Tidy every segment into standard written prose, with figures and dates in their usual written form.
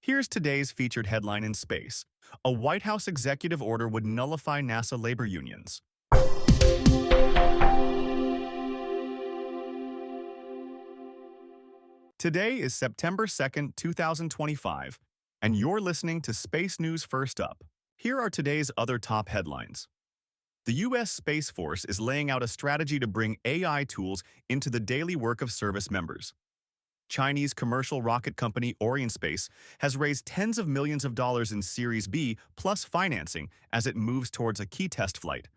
Here's today's featured headline in space. A White House executive order would nullify NASA labor unions. Today is September 2nd, 2025, and you're listening to Space News First Up. Here are today's other top headlines. The U.S. Space Force is laying out a strategy to bring AI tools into the daily work of service members. Chinese commercial rocket company Orienspace has raised tens of millions of dollars in Series B plus financing as it moves towards a key test flight.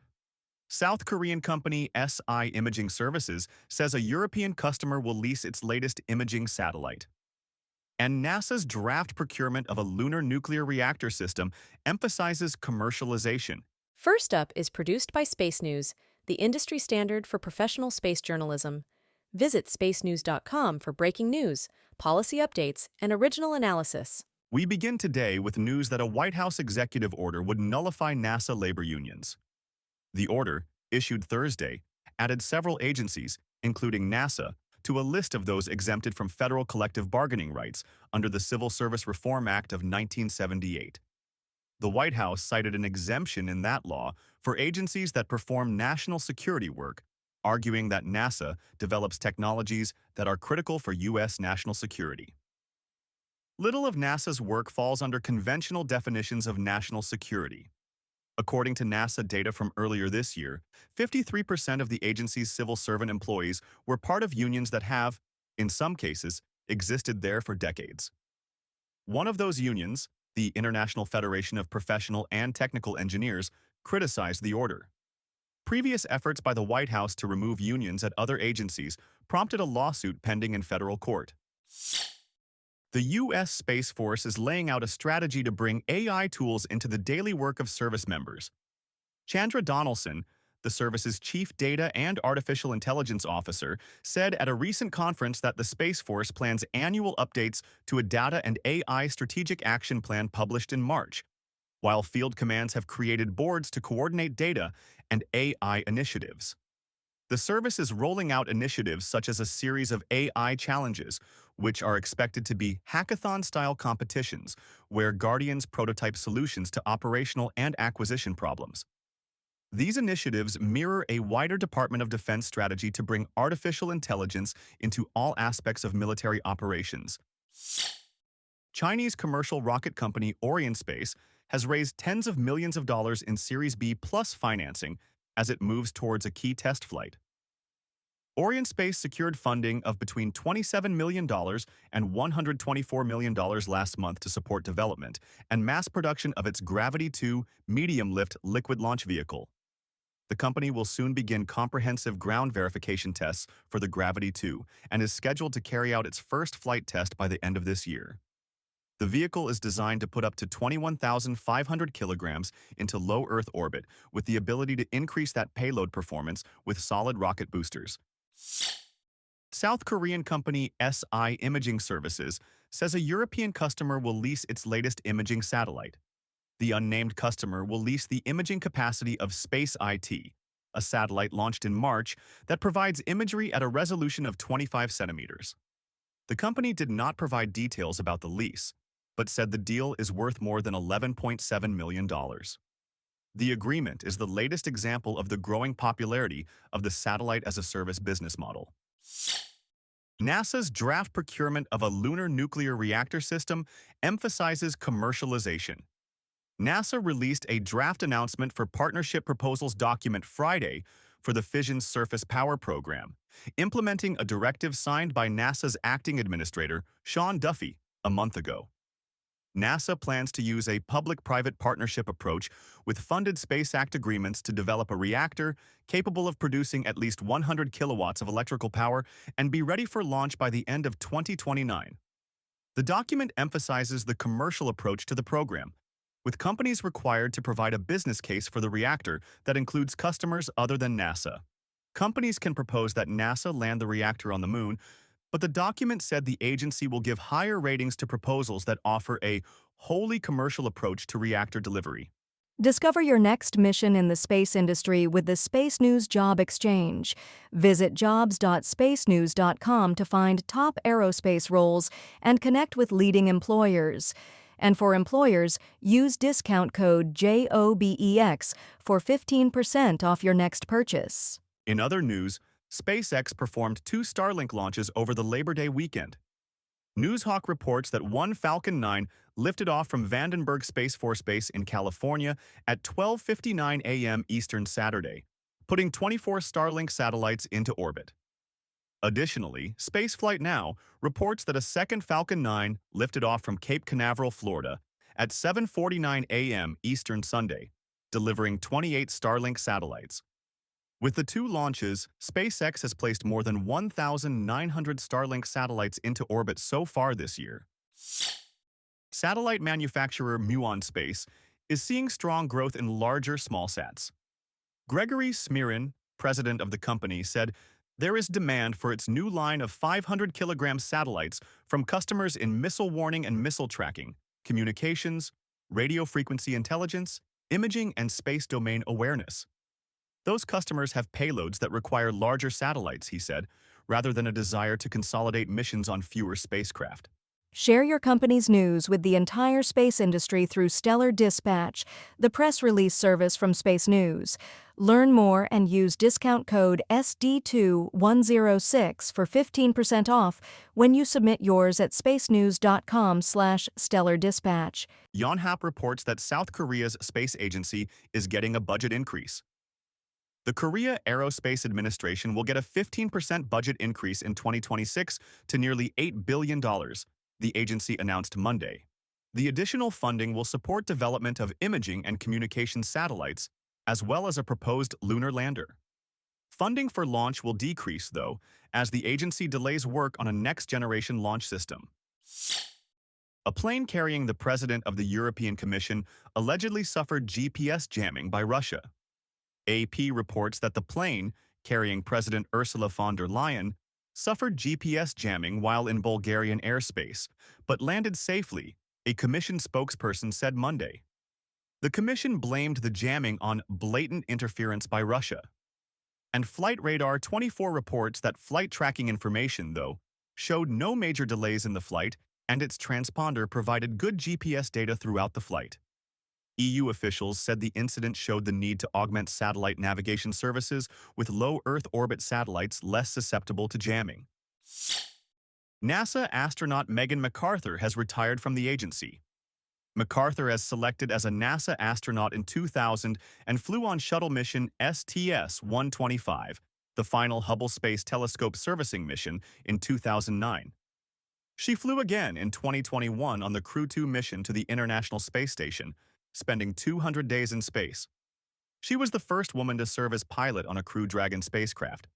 South Korean company SI Imaging Services says a European customer will lease its latest imaging satellite. And NASA's draft procurement of a lunar nuclear reactor system emphasizes commercialization. First Up is produced by Space News, the industry standard for professional space journalism. Visit spacenews.com for breaking news, policy updates, and original analysis. We begin today with news that a White House executive order would nullify NASA labor unions. The order, issued Thursday, added several agencies, including NASA, to a list of those exempted from federal collective bargaining rights under the Civil Service Reform Act of 1978. The White House cited an exemption in that law for agencies that perform national security work, arguing that NASA develops technologies that are critical for U.S. national security. Little of NASA's work falls under conventional definitions of national security. According to NASA data from earlier this year, 53% of the agency's civil servant employees were part of unions that have, in some cases, existed there for decades. One of those unions, the International Federation of Professional and Technical Engineers, criticized the order. Previous efforts by the White House to remove unions at other agencies prompted a lawsuit pending in federal court. The U.S. Space Force is laying out a strategy to bring AI tools into the daily work of service members. Chandra Donaldson, the service's chief data and artificial intelligence officer, said at a recent conference that the Space Force plans annual updates to a data and AI strategic action plan published in March, while field commands have created boards to coordinate data and AI initiatives. The service is rolling out initiatives such as a series of AI challenges, which are expected to be hackathon-style competitions where Guardians prototype solutions to operational and acquisition problems. These initiatives mirror a wider Department of Defense strategy to bring artificial intelligence into all aspects of military operations. Chinese commercial rocket company Orienspace has raised tens of millions of dollars in Series B plus financing as it moves towards a key test flight. Orienspace secured funding of between $27 million and $124 million last month to support development and mass production of its Gravity 2 medium-lift liquid launch vehicle. The company will soon begin comprehensive ground verification tests for the Gravity 2 and is scheduled to carry out its first flight test by the end of this year. The vehicle is designed to put up to 21,500 kilograms into low Earth orbit with the ability to increase that payload performance with solid rocket boosters. South Korean company SI Imaging Services says a European customer will lease its latest imaging satellite. The unnamed customer will lease the imaging capacity of SpaceIT, a satellite launched in March that provides imagery at a resolution of 25 centimeters. The company did not provide details about the lease, but said the deal is worth more than $11.7 million. The agreement is the latest example of the growing popularity of the satellite-as-a-service business model. NASA's draft procurement of a lunar nuclear reactor system emphasizes commercialization. NASA released a draft announcement for partnership proposals document Friday for the Fission Surface Power Program, implementing a directive signed by NASA's acting administrator, Sean Duffy, a month ago. NASA plans to use a public-private partnership approach with funded Space Act agreements to develop a reactor capable of producing at least 100 kilowatts of electrical power and be ready for launch by the end of 2029. The document emphasizes the commercial approach to the program, with companies required to provide a business case for the reactor that includes customers other than NASA. Companies can propose that NASA land the reactor on the Moon, but the document said the agency will give higher ratings to proposals that offer a wholly commercial approach to reactor delivery. Discover your next mission in the space industry with the Space News Job Exchange. Visit jobs.spacenews.com to find top aerospace roles and connect with leading employers. And for employers, use discount code JOBEX for 15% off your next purchase. In other news, SpaceX performed 2 Starlink launches over the Labor Day weekend. Newshawk reports that one Falcon 9 lifted off from Vandenberg Space Force Base in California at 12:59 a.m. Eastern Saturday, putting 24 Starlink satellites into orbit. Additionally, Spaceflight Now reports that a second Falcon 9 lifted off from Cape Canaveral, Florida, at 7:49 a.m. Eastern Sunday, delivering 28 Starlink satellites. With the 2 launches, SpaceX has placed more than 1,900 Starlink satellites into orbit so far this year. Satellite manufacturer Muon Space is seeing strong growth in larger smallsats. Gregory Smirin, president of the company, said there is demand for its new line of 500-kilogram satellites from customers in missile warning and missile tracking, communications, radio frequency intelligence, imaging, and space domain awareness. Those customers have payloads that require larger satellites, he said, rather than a desire to consolidate missions on fewer spacecraft. Share your company's news with the entire space industry through Stellar Dispatch, the press release service from Space News. Learn more and use discount code SD2106 for 15% off when you submit yours at spacenews.com/Stellar Dispatch. Yonhap reports that South Korea's space agency is getting a budget increase. The Korea Aerospace Administration will get a 15% budget increase in 2026 to nearly $8 billion, the agency announced Monday. The additional funding will support development of imaging and communication satellites, as well as a proposed lunar lander. Funding for launch will decrease, though, as the agency delays work on a next-generation launch system. A plane carrying the president of the European Commission allegedly suffered GPS jamming by Russia. AP reports that the plane, carrying President Ursula von der Leyen, suffered GPS jamming while in Bulgarian airspace, but landed safely, a Commission spokesperson said Monday. The Commission blamed the jamming on blatant interference by Russia. And Flight Radar 24 reports that flight tracking information, though, showed no major delays in the flight, and its transponder provided good GPS data throughout the flight. EU officials said the incident showed the need to augment satellite navigation services with low Earth orbit satellites less susceptible to jamming. NASA astronaut Megan McArthur has retired from the agency. MacArthur was selected as a NASA astronaut in 2000 and flew on shuttle mission STS-125, the final Hubble Space Telescope servicing mission, in 2009. She flew again in 2021 on the Crew 2 mission to the International Space Station, spending 200 days in space. She was the first woman to serve as pilot on a Crew Dragon spacecraft.